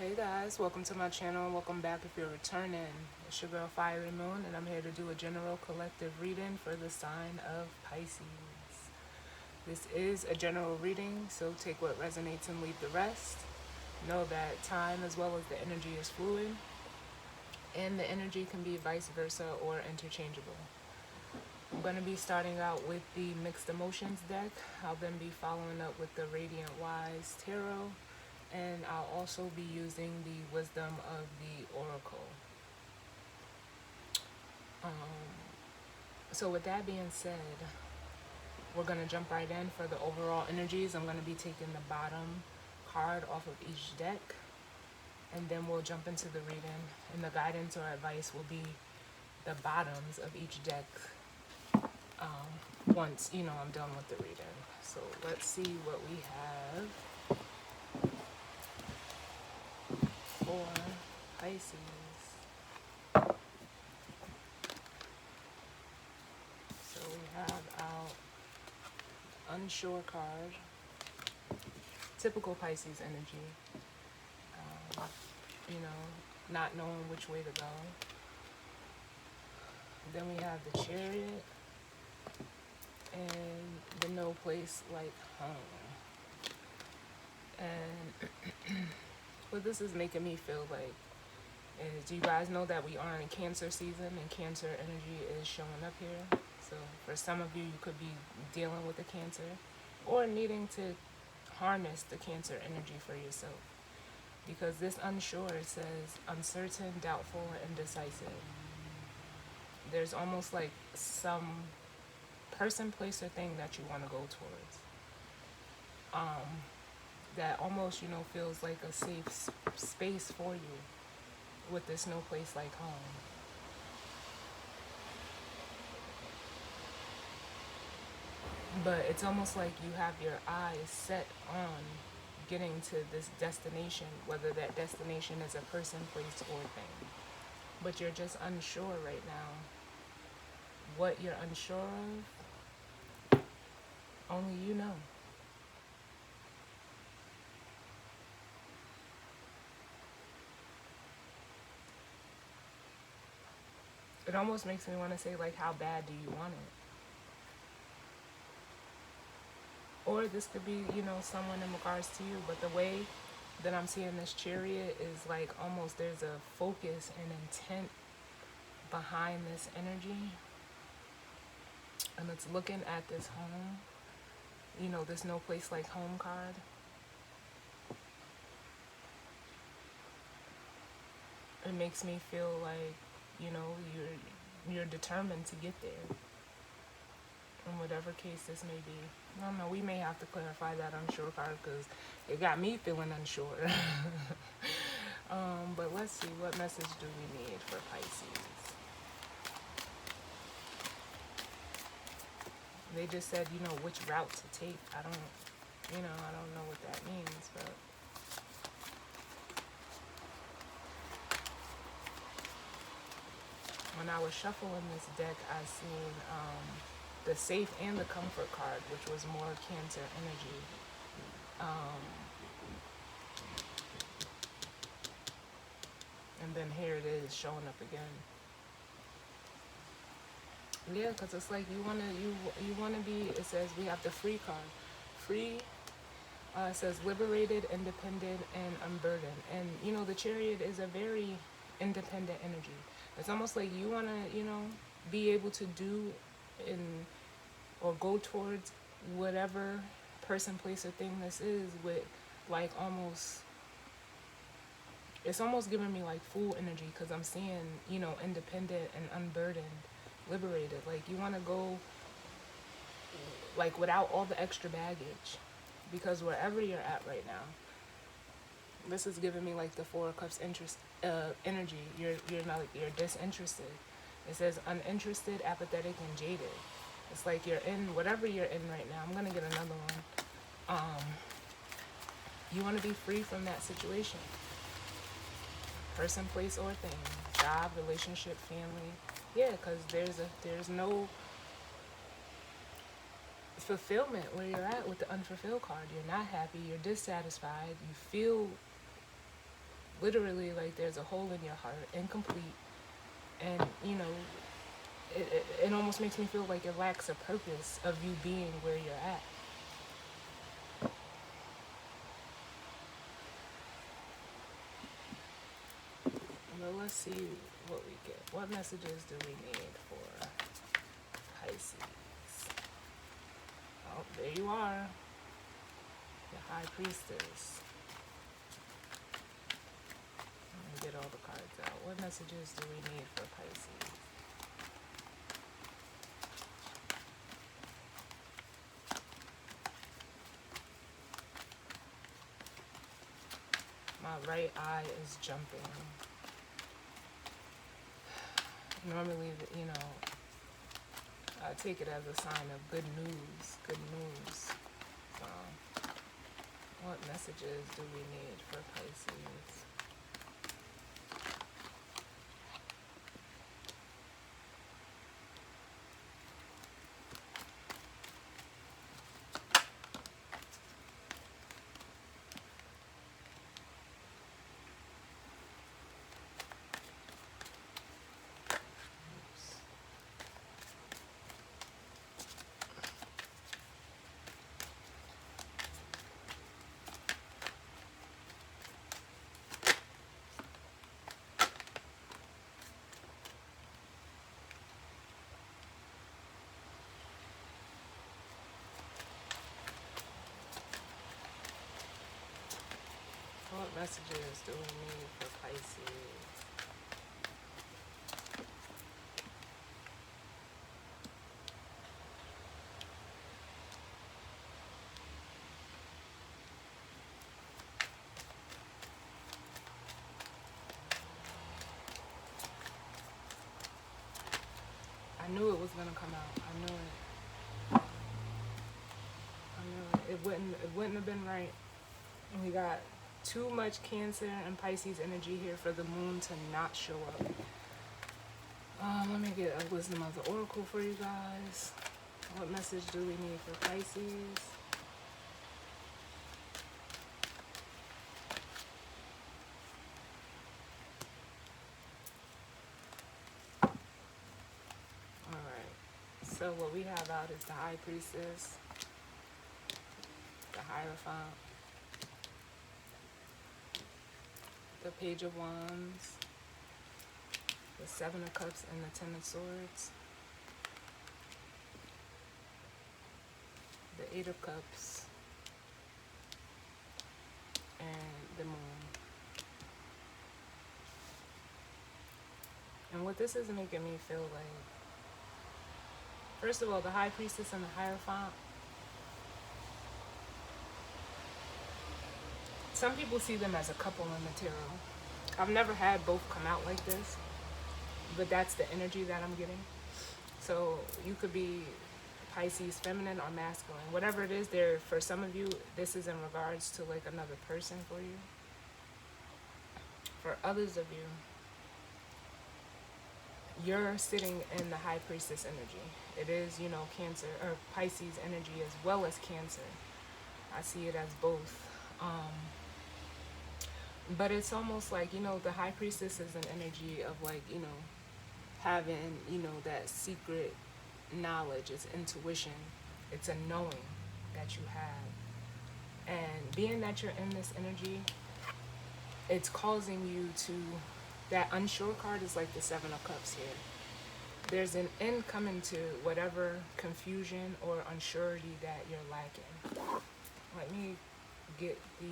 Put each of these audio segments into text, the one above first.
Hey guys, welcome to my channel. Welcome back if you're returning. It's your girl Fiery Moon, and I'm here to do a general collective reading for the sign of Pisces. This is a general reading, so take what resonates and leave the rest. Know that time as well as the energy is fluid, and the energy can be vice versa or interchangeable. I'm going to be starting out with the Mixed Emotions deck. I'll then be following up with the Radiant Wise Tarot, and I'll also be using the Wisdom of the Oracle. So with that being said, we're going to jump right in for the overall energies. I'm going to be taking the bottom card off of each deck, and then we'll jump into the reading, and the guidance or advice will be the bottoms of each deck once I'm done with the reading. So let's see what we have for Pisces. So we have our unsure card, typical Pisces energy, not knowing which way to go. Then we have the Chariot and the No Place Like Home. And what this is making me feel like is, do you guys know that we are in Cancer season and Cancer energy is showing up here? So for some of you, you could be dealing with the Cancer or needing to harness the Cancer energy for yourself. Because this unsure, it says uncertain, doubtful, and indecisive. There's almost like some person, place, or thing that you want to go towards. That almost, feels like a safe space for you with this no place like home. But it's almost like you have your eyes set on getting to this destination, whether that destination is a person, place, or thing. But you're just unsure right now. What you're unsure of, only you know. It almost makes me want to say, like, how bad do you want it? Or this could be, someone in regards to you, but the way that I'm seeing this Chariot is like almost there's a focus and intent behind this energy. And it's looking at this home, this no place like home card. It makes me feel like, you're determined to get there. In whatever case this may be. I don't know, we may have to clarify that unsure card because it got me feeling unsure. But let's see, what message do we need for Pisces? They just said, which route to take. I don't know what that means, but when I was shuffling this deck, I seen the safe and the comfort card, which was more Cancer energy. And then here it is showing up again. Yeah, because it's like you wanna be. It says we have the free card. Free. It says liberated, independent, and unburdened. And the Chariot is a very independent energy. It's almost like you wanna be able to do or go towards whatever person, place, or thing this is with like almost. It's almost giving me like full energy because I'm seeing independent and unburdened, liberated. Like you want to go like without all the extra baggage, because wherever you're at right now, this is giving me like the Four of Cups energy. You're disinterested. It says uninterested, apathetic, and jaded. It's like you're in whatever you're in right now. I'm gonna get another one. You want to be free from that situation. Person, place, or thing. Job, relationship, family. Yeah, because there's no fulfillment where you're at with the unfulfilled card. You're not happy. You're dissatisfied. You feel literally like there's a hole in your heart, incomplete, and you know, it almost makes me feel like it lacks a purpose of you being where you're at. Well, let's see what we get. What messages do we need for Pisces? Oh, there you are, the High Priestess. Let me get all the cards out. What messages do we need for Pisces? My right eye is jumping. Normally, you know, I take it as a sign of good news. Good news. So, what messages do we need for Pisces? Oops. What messages do we need for Pisces? I knew it was gonna come out. I knew it. I knew it. It wouldn't have been right. We got too much Cancer and Pisces energy here for the moon to not show up. Let me get a wisdom of the oracle for you guys. What message do we need for Pisces? Alright, so what we have out is the High Priestess, the Hierophant, the Page of Wands, the Seven of Cups, and the Ten of Swords, the Eight of Cups, and the Moon. And what this is making me feel like, first of all, the High Priestess and the Hierophant, some people see them as a couple in the tarot. I've never had both come out like this, but that's the energy that I'm getting. So you could be Pisces feminine or masculine. Whatever it is, there for some of you, this is in regards to like another person for you. For others of you, you're sitting in the High Priestess energy. It is, you know, Cancer or Pisces energy as well as Cancer. I see it as both. But it's almost like, you know, the High Priestess is an energy of like, you know, having, you know, that secret knowledge. It's intuition. It's a knowing that you have. And being that you're in this energy, it's causing you to, that unsure card is like the Seven of Cups here. There's an end coming to whatever confusion or unsurety that you're lacking. Let me get the,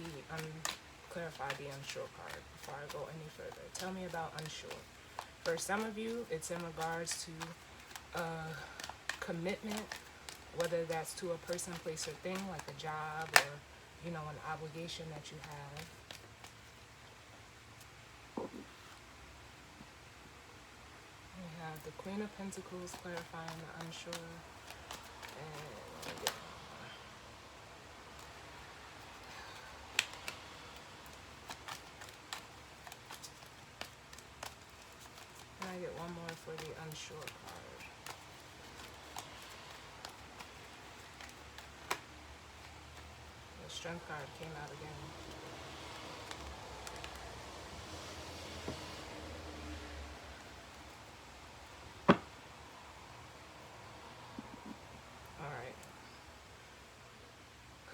clarify the unsure card before I go any further. Tell me about unsure. For some of you, it's in regards to commitment, whether that's to a person, place, or thing, like a job or, you know, an obligation that you have. We have the Queen of Pentacles clarifying the unsure. And let me get I get one more for the unsure card. The Strength card came out again.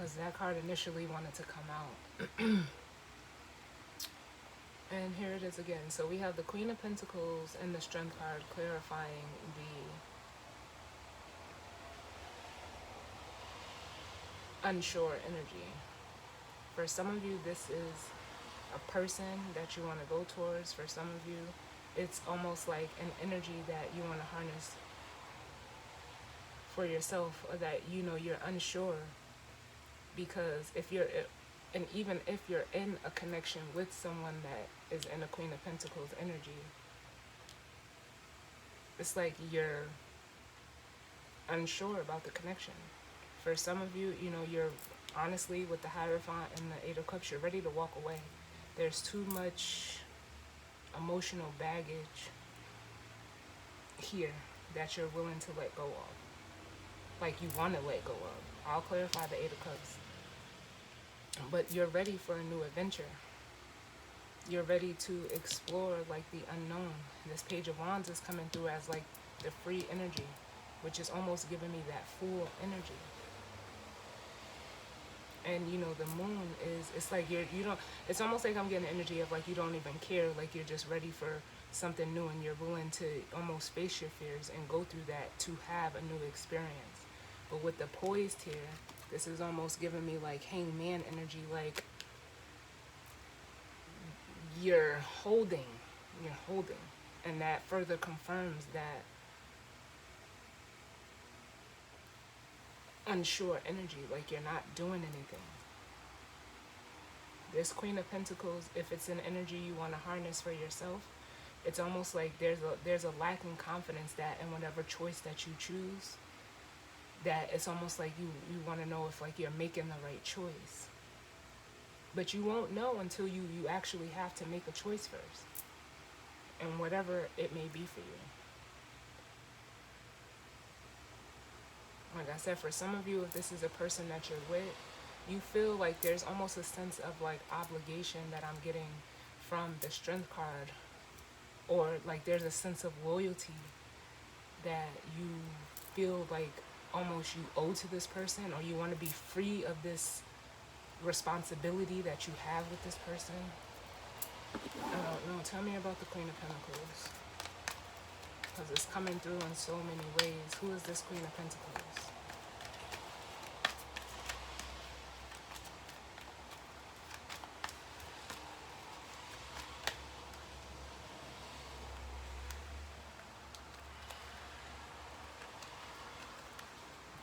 because that card initially wanted to come out. And here it is again. So we have the Queen of Pentacles and the Strength card clarifying the unsure energy. For some of you, this is a person that you want to go towards. For some of you, it's almost like an energy that you want to harness for yourself, or that you know you're unsure. Because if you're, and even if you're in a connection with someone that is in a Queen of Pentacles energy, it's like you're unsure about the connection. For some of you, you know, you're honestly, with the Hierophant and the Eight of Cups, you're ready to walk away. There's too much emotional baggage here that you're willing to let go of. Like you want to let go of. I'll clarify the Eight of Cups. But you're ready for a new adventure. You're ready to explore like the unknown. This Page of Wands is coming through as like the free energy, which is almost giving me that full energy. And you know, the moon is, it's like you don't, it's almost like I'm getting energy of like you don't even care, like you're just ready for something new and you're willing to almost face your fears and go through that to have a new experience. But with the Poised here, this is almost giving me like hangman energy, like you're holding, and that further confirms that unsure energy, like you're not doing anything. This Queen of Pentacles, if it's an energy you want to harness for yourself, it's almost like there's a lack in confidence that in whatever choice that you choose, that it's almost like you want to know if like you're making the right choice. But you won't know until you actually have to make a choice first. And whatever it may be for you. Like I said, for some of you, if this is a person that you're with, you feel like there's almost a sense of like obligation that I'm getting from the Strength card. Or like there's a sense of loyalty that you feel like almost you owe to this person, or you want to be free of this responsibility that you have with this person. I don't know. Tell me about the Queen of Pentacles. Because it's coming through in so many ways. Who is this Queen of Pentacles?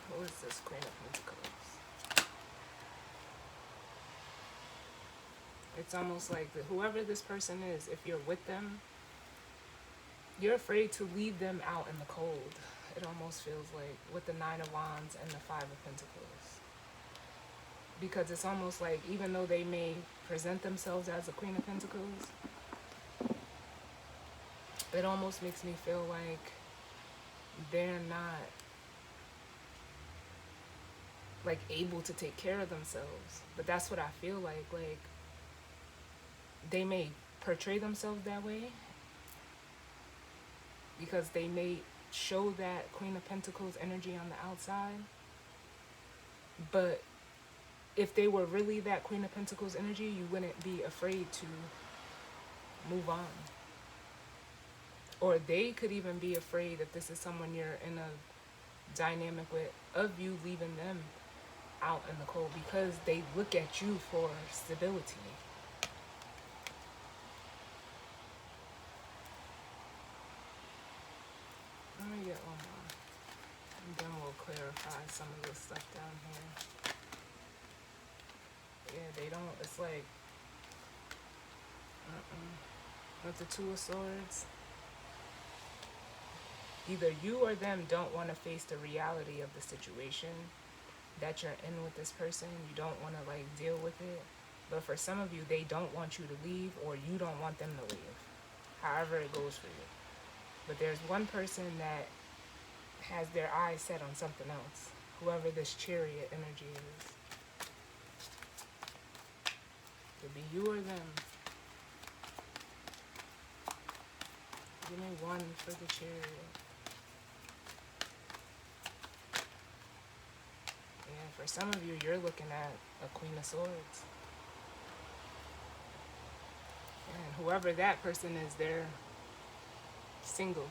Who is this Queen of Pentacles? It's almost like whoever this person is, if you're with them, you're afraid to leave them out in the cold. It almost feels like with the Nine of Wands and the Five of Pentacles. Because it's almost like even though they may present themselves as a Queen of Pentacles, it almost makes me feel like they're not like able to take care of themselves. But that's what I feel like they may portray themselves that way because they may show that Queen of Pentacles energy on the outside. But if they were really that Queen of Pentacles energy, you wouldn't be afraid to move on. Or they could even be afraid, if this is someone you're in a dynamic with, of you leaving them out in the cold because they look at you for stability. Let me get one more, and then we'll clarify some of this stuff down here. Yeah, they don't, it's like, with the Two of Swords, either you or them don't want to face the reality of the situation that you're in with this person. You don't want to like deal with it. But for some of you, they don't want you to leave, or you don't want them to leave. However it goes for you. But there's one person that has their eyes set on something else. Whoever this Chariot energy is. Could be you or them. Give me one for the Chariot. Yeah, for some of you, you're looking at a Queen of Swords. And whoever that person is, they're single.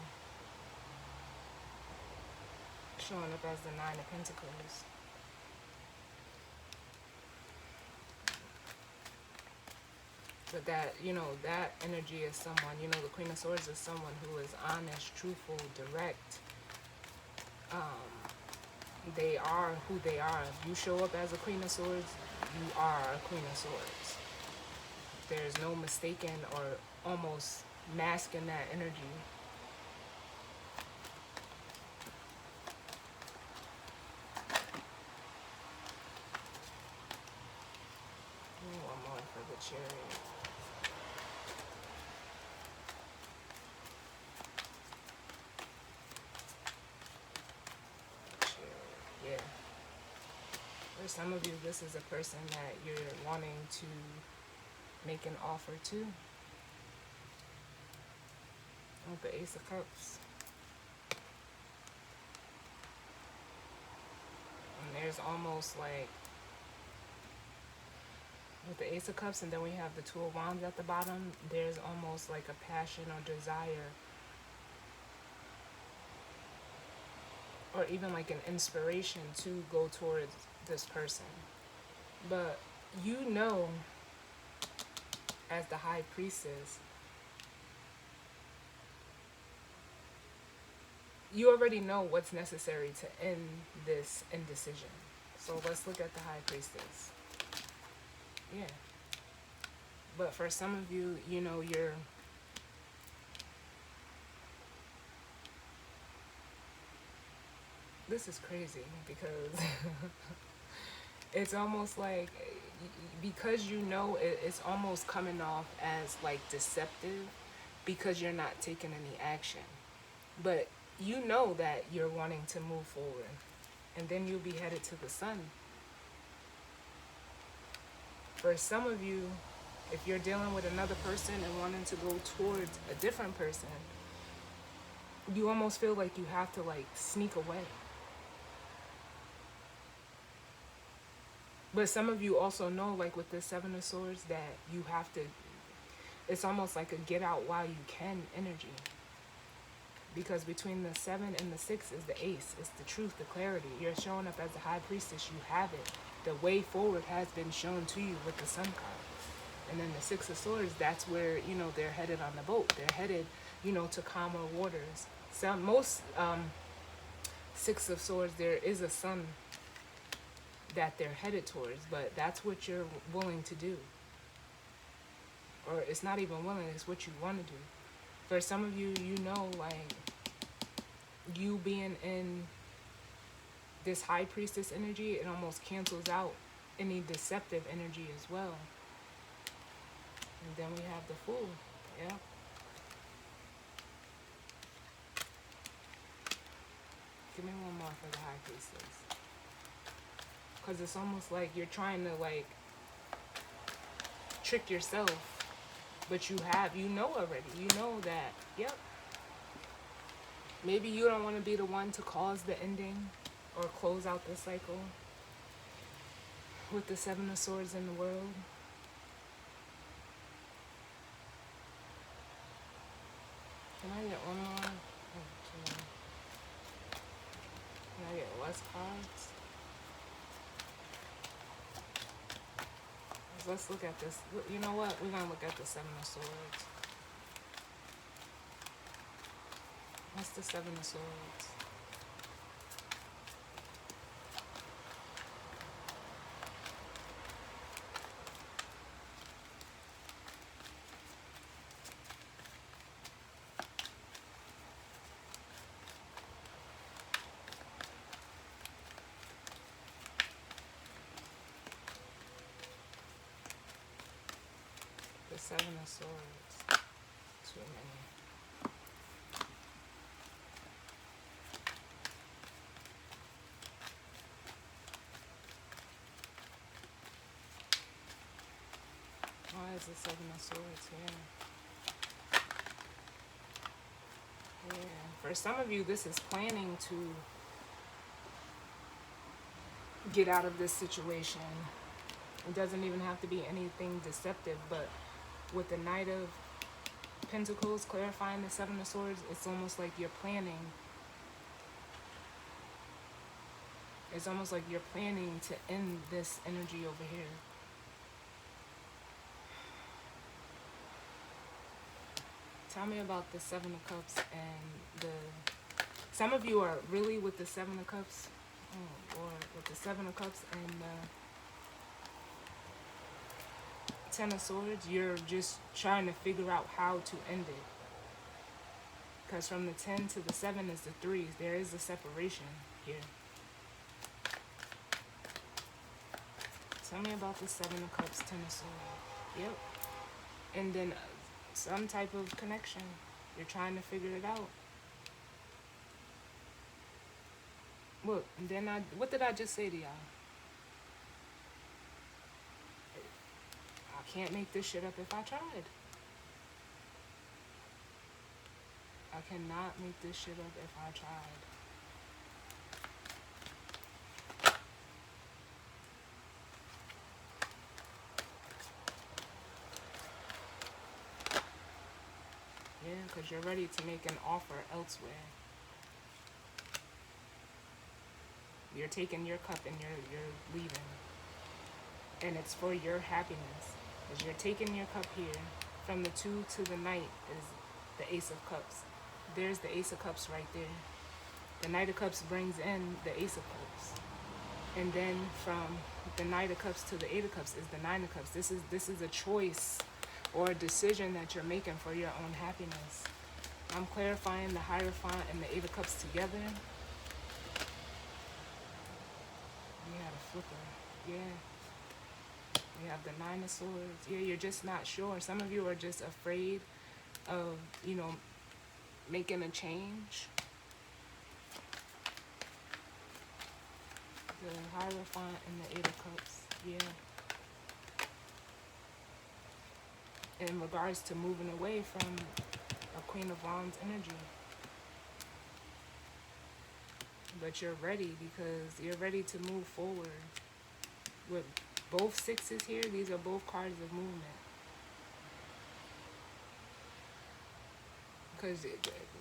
Showing up as the Nine of Pentacles. But that, that energy is someone, the Queen of Swords is someone who is honest, truthful, direct. They are who they are. If you show up as a Queen of Swords, you are a Queen of Swords. There's no mistaken or almost masking that energy. One more for the Chariot. Yeah. For some of you, this is a person that you're wanting to make an offer to. With the Ace of Cups. And there's almost like, with the Ace of Cups, and then we have the Two of Wands at the bottom, there's almost like a passion or desire, or even like an inspiration to go towards this person. But as the High Priestess, you already know what's necessary to end this indecision. So let's look at the High Priestess. Yeah. But for some of you, this is crazy because it's almost like, because it's almost coming off as like deceptive because you're not taking any action. But you know that you're wanting to move forward, and then you'll be headed to the sun. For some of you, if you're dealing with another person and wanting to go towards a different person, you almost feel like you have to like sneak away. But some of you also know, like with the Seven of Swords, that you have to, it's almost like a get out while you can energy. Because between the 7 and the 6 is the Ace. It's the truth, the clarity. You're showing up as the High Priestess. You have it. The way forward has been shown to you with the Sun card. And then the 6 of Swords, that's where, they're headed on the boat. They're headed, to calmer waters. Most 6 of Swords, there is a sun that they're headed towards. But that's what you're willing to do. Or it's not even willing, it's what you want to do. For some of you, like, you being in this High Priestess energy, it almost cancels out any deceptive energy as well. And then we have the Fool. Yeah. Give me one more for the High Priestess. Because it's almost like you're trying to, like, trick yourself. But you know already. You know that, yep. Maybe you don't want to be the one to cause the ending or close out the cycle with the 7 of Swords in the world. Can I get one more? Okay. Can I get less cards? Let's look at this. You know what? We're going to look at the 7 of Swords. What's the 7 of Swords? The 7 of Swords. Too many. Why is the 7 of Swords here? Yeah. For some of you, this is planning to get out of this situation. It doesn't even have to be anything deceptive, but with the Knight of Pentacles clarifying the Seven of Swords, it's almost like you're planning. It's almost like you're planning to end this energy over here. Tell me about the Seven of Cups and the... Some of you are really with the Seven of Cups, or with the Seven of Cups and the Ten of Swords. You're just trying to figure out how to end it. Because from the 10 to the 7 is the 3s. There is a separation here. Tell me about the Seven of Cups, Ten of Swords. Yep. And then some type of connection. You're trying to figure it out. Look, then what did I just say to y'all? I can't make this shit up if I tried. I cannot make this shit up if I tried. Yeah, because you're ready to make an offer elsewhere. You're taking your cup and you're leaving. And it's for your happiness. Because you're taking your cup here. From the 2 to the Knight is the Ace of Cups. There's the Ace of Cups right there. The Knight of Cups brings in the Ace of Cups. And then from the Knight of Cups to the Eight of Cups is the Nine of Cups. This is a choice or a decision that you're making for your own happiness. I'm clarifying the Hierophant and the Eight of Cups together. We had a flipper. Yeah. We have the Nine of Swords. Yeah, you're just not sure. Some of you are just afraid of, making a change. The Hierophant and the Eight of Cups. Yeah. In regards to moving away from a Queen of Wands energy. But you're ready because you're ready to move forward. With both sixes here, these are both cards of movement. Because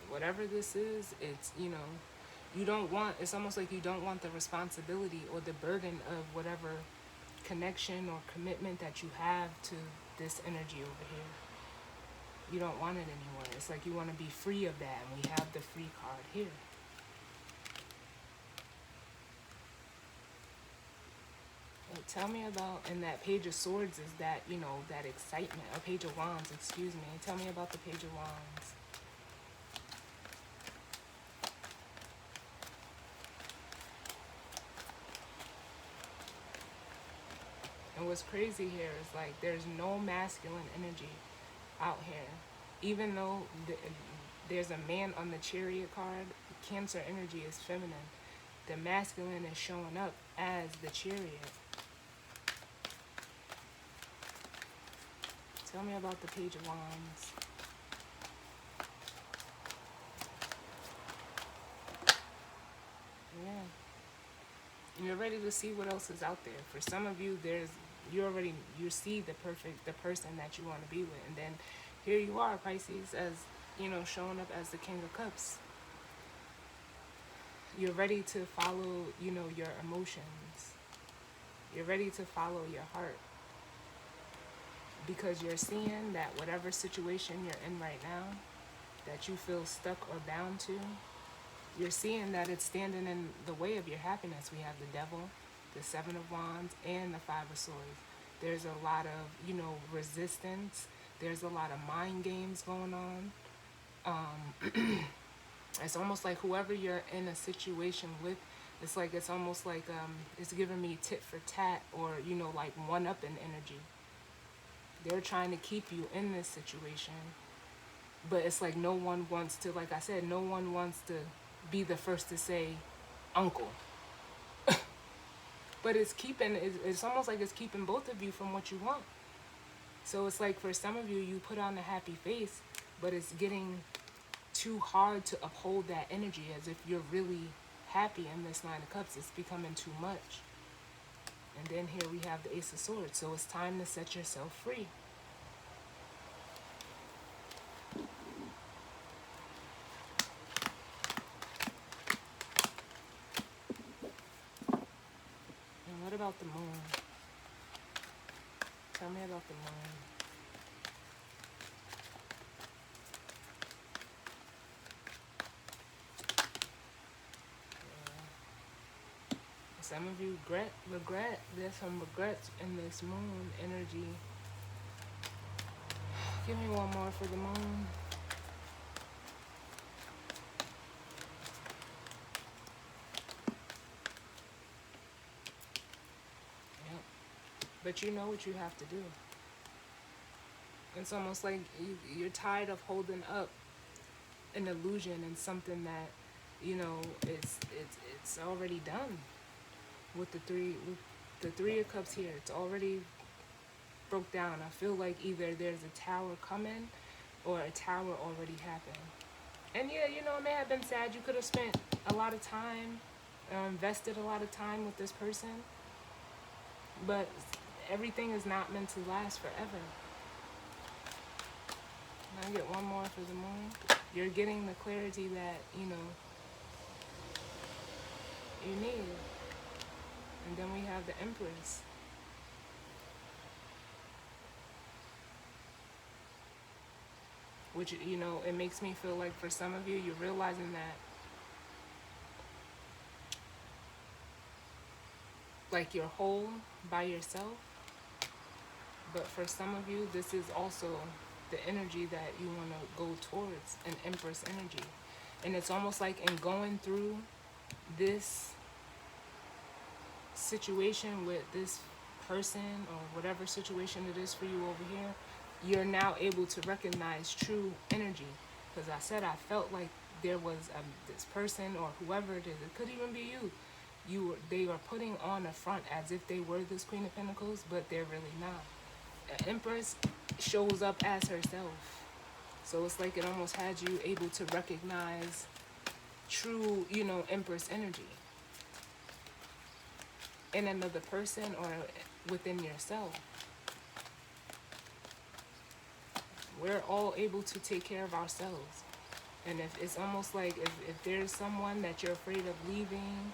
whatever this is, it's, you don't want, it's almost like you don't want the responsibility or the burden of whatever connection or commitment that you have to this energy over here. You don't want it anymore. It's like you want to be free of that, and we have the free card here. Well, tell me about, and that Page of Swords is that, that excitement, or Page of Wands, excuse me. Tell me about the Page of Wands. And what's crazy here is like there's no masculine energy out here. Even though there's a man on the Chariot card, Cancer energy is feminine. The masculine is showing up as the Chariot. Tell me about the Page of Wands. Yeah. You're ready to see what else is out there. For some of you, you see the person that you want to be with. And then here you are, Pisces, as, showing up as the King of Cups. You're ready to follow, your emotions. You're ready to follow your heart. Because you're seeing that whatever situation you're in right now, that you feel stuck or bound to, you're seeing that it's standing in the way of your happiness. We have the Devil, the Seven of Wands, and the Five of Swords. There's a lot of, resistance. There's a lot of mind games going on. It's almost like whoever you're in a situation with, it's almost like it's giving me tit for tat, or, like one-upping energy. They're trying to keep you in this situation. But it's like no one wants to, like I said, no one wants to be the first to say, uncle. But it's almost like it's keeping both of you from what you want. So it's like for some of you, you put on a happy face, but it's getting too hard to uphold that energy as if you're really happy in this Nine of Cups. It's becoming too much. And then here we have the Ace of Swords. So it's time to set yourself free. And what about the moon? Tell me about the moon. Some of you regret. There's some regrets in this moon energy. Give me one more for the moon. Yep. But you know what you have to do. It's almost like you're tired of holding up an illusion and something that, you know, it's already done. With the three of cups here, it's already broke down. I feel like either there's a tower coming or a tower already happened. And yeah, you know, it may have been sad. You could have spent a lot of time, invested a lot of time with this person, but everything is not meant to last forever. Can I get one more for the moon? You're getting the clarity that, you know, you need. And then we have the Empress. Which, you know, it makes me feel like for some of you, you're realizing that, like, you're whole by yourself. But for some of you, this is also the energy that you want to go towards, an Empress energy. And it's almost like in going through this situation with this person or whatever situation it is for you over here, you're now able to recognize true energy. Because I said I felt like there was this person or whoever it is. It could even be you. They are putting on a front as if they were this Queen of Pentacles, but they're really not. An Empress shows up as herself. So it's like it almost had you able to recognize true, you know, Empress energy in another person or within yourself. We're all able to take care of ourselves. And if it's almost like if there's someone that you're afraid of leaving,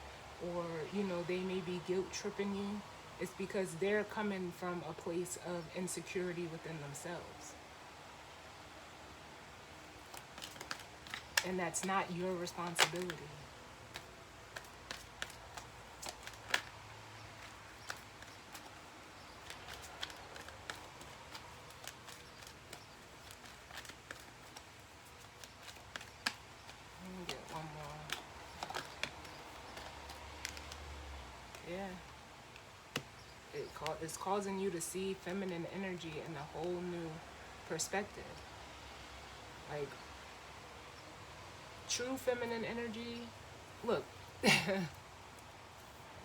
or, you know, they may be guilt tripping you, it's because they're coming from a place of insecurity within themselves. And that's not your responsibility. Let me get one more. Yeah. It's causing you to see feminine energy in a whole new perspective. Like, true feminine energy, look,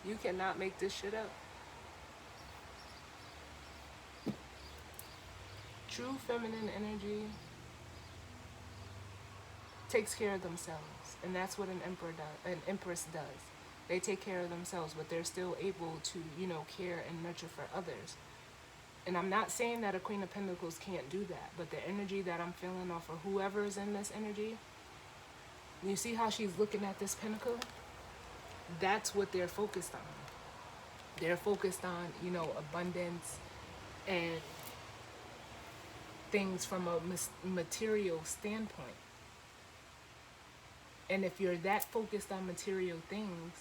you cannot make this shit up. True feminine energy takes care of themselves, and that's what an empress does. They take care of themselves, but they're still able to, you know, care and nurture for others. And I'm not saying that a Queen of Pentacles can't do that, but the energy that I'm feeling off of whoever's in this energy, you see how she's looking at this pentacle? That's what they're focused on. They're focused on, you know, abundance and things from a material standpoint. And if you're that focused on material things,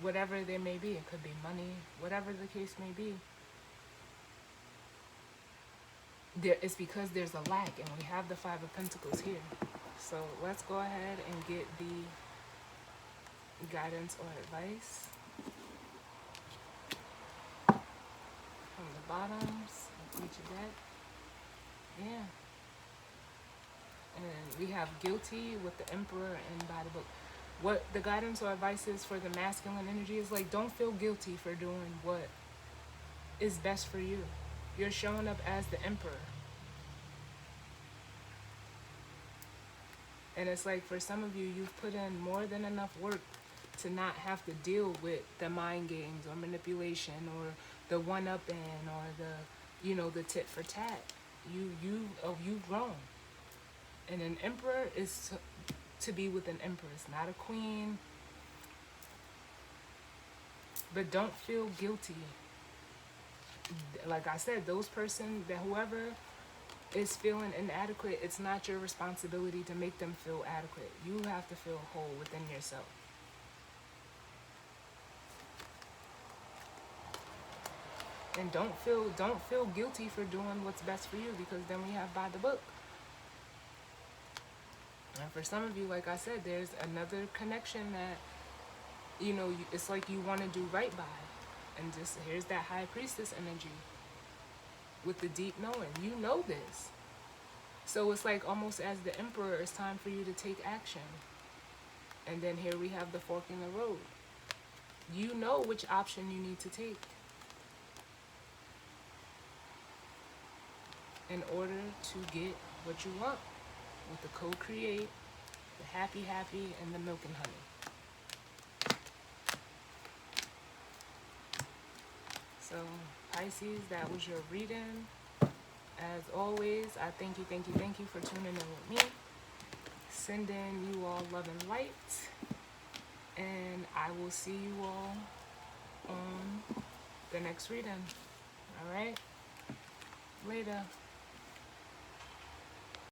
whatever they may be, it could be money, whatever the case may be, it's because there's a lack, and we have the Five of Pentacles here. So let's go ahead and get the guidance or advice from the bottoms of each deck. Yeah. And we have guilty with the Emperor and by the book. What the guidance or advice is for the masculine energy is like, don't feel guilty for doing what is best for you. You're showing up as the Emperor. And it's like, for some of you, you've put in more than enough work to not have to deal with the mind games or manipulation or the one-upping or the, the tit for tat. You've grown. And an emperor is to be with an empress, not a queen. But don't feel guilty. Like I said, whoever is feeling inadequate, it's not your responsibility to make them feel adequate. You have to feel whole within yourself. And don't feel guilty for doing what's best for you, because then we have by the book. And for some of you, like I said, there's another connection that, it's like you want to do right by. And just here's that high priestess energy with the deep knowing. You know this. So it's like almost as the emperor, it's time for you to take action. And then here we have the fork in the road. You know which option you need to take in order to get what you want with the co-create, the happy, and the milk and honey. So Pisces, that was your reading. As always, I thank you for tuning in with me. Sending you all love and light. And I will see you all on the next reading. All right? Later.